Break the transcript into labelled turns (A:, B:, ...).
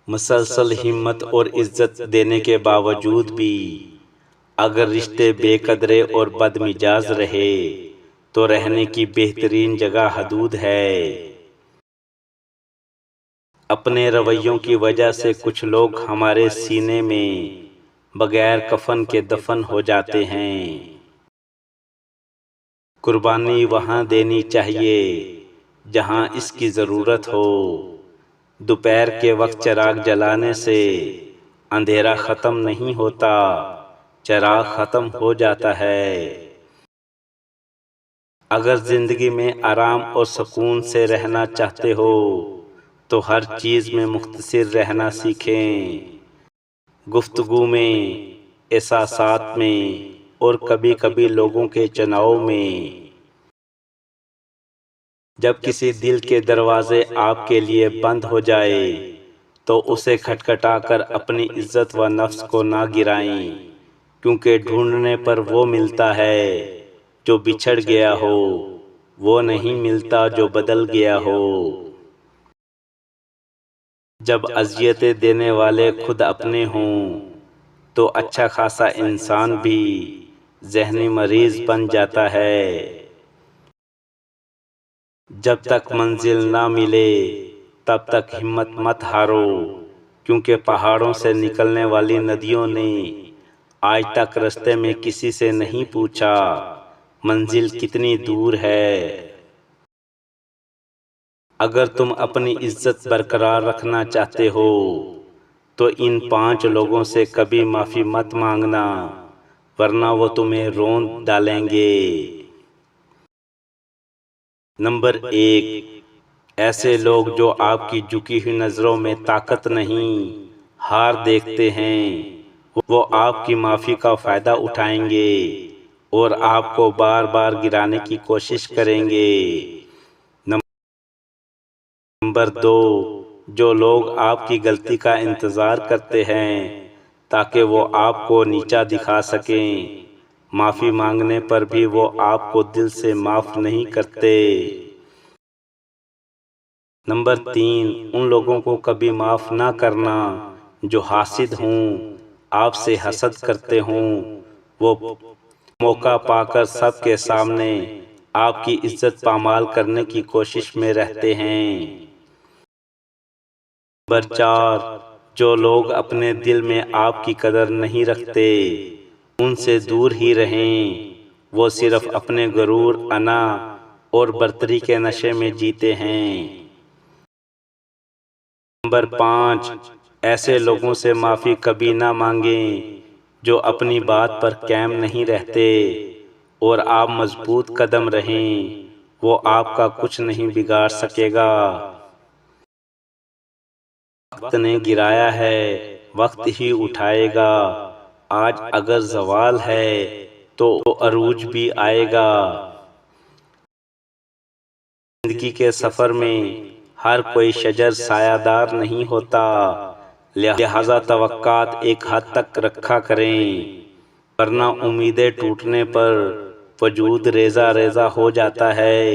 A: مسلسل ہمت اور عزت دینے کے باوجود بھی اگر رشتے بے قدرے اور بد مزاج رہے تو رہنے کی بہترین جگہ حدود ہے۔ اپنے رویوں کی وجہ سے کچھ لوگ ہمارے سینے میں بغیر کفن کے دفن ہو جاتے ہیں۔ قربانی وہاں دینی چاہیے جہاں اس کی ضرورت ہو۔ دوپہر کے وقت چراغ جلانے سے اندھیرا ختم نہیں ہوتا، چراغ ختم ہو جاتا ہے۔ اگر زندگی میں آرام اور سکون سے رہنا چاہتے ہو تو ہر چیز میں مختصر رہنا سیکھیں، گفتگو میں، احساسات میں اور کبھی کبھی لوگوں کے چناؤ میں۔ جب کسی دل کے دروازے آپ کے لیے بند ہو جائے تو اسے کھٹکھٹا کر اپنی عزت و نفس کو نہ گرائیں، کیونکہ ڈھونڈنے پر وہ ملتا ہے جو بچھڑ گیا ہو، وہ نہیں ملتا جو بدل گیا ہو۔ جب اذیتیں دینے والے خود اپنے ہوں تو اچھا خاصا انسان بھی ذہنی مریض بن جاتا ہے۔ جب تک منزل نہ ملے تب تک ہمت مت ہارو، کیونکہ پہاڑوں سے نکلنے والی ندیوں نے آج تک رستے میں کسی سے نہیں پوچھا منزل کتنی دور ہے۔ اگر تم اپنی عزت برقرار رکھنا چاہتے ہو تو ان 5 لوگوں سے کبھی معافی مت مانگنا، ورنہ وہ تمہیں رون ڈالیں گے۔ نمبر 1، ایسے لوگ جو آپ کی جھکی ہوئی نظروں میں طاقت نہیں، ہار دیکھتے ہیں، وہ آپ کی معافی کا فائدہ اٹھائیں گے اور آپ کو بار بار گرانے کی کوشش کریں گے۔ نمبر 2، جو لوگ آپ کی غلطی کا انتظار کرتے ہیں تاکہ وہ آپ کو نیچا دکھا سکیں، معافی مانگنے پر بھی وہ آپ کو دل سے معاف نہیں کرتے۔ نمبر 3، ان لوگوں کو کبھی معاف نہ کرنا جو حاسد ہوں، آپ سے حسد کرتے ہوں، وہ موقع پا کر سب کے سامنے آپ کی عزت پامال کرنے کی کوشش میں رہتے ہیں۔ نمبر 4، جو لوگ اپنے دل میں آپ کی قدر نہیں رکھتے، ان سے دور ہی رہیں، وہ صرف اپنے غرور، انا اور برتری کے نشے میں جیتے ہیں۔ نمبر 5، ایسے لوگوں سے معافی کبھی نہ مانگیں جو اپنی بات پر قائم نہیں رہتے، اور آپ مضبوط قدم رہیں، وہ آپ کا کچھ نہیں بگاڑ سکے گا۔ وقت نے گرایا ہے، وقت ہی اٹھائے گا، آج اگر زوال ہے تو عروج بھی آئے گا۔ زندگی کے سفر میں ہر کوئی شجر سایہ دار نہیں ہوتا، لہذا توقعات ایک حد تک رکھا کریں، ورنہ امیدیں ٹوٹنے پر وجود ریزہ ریزہ ہو جاتا ہے۔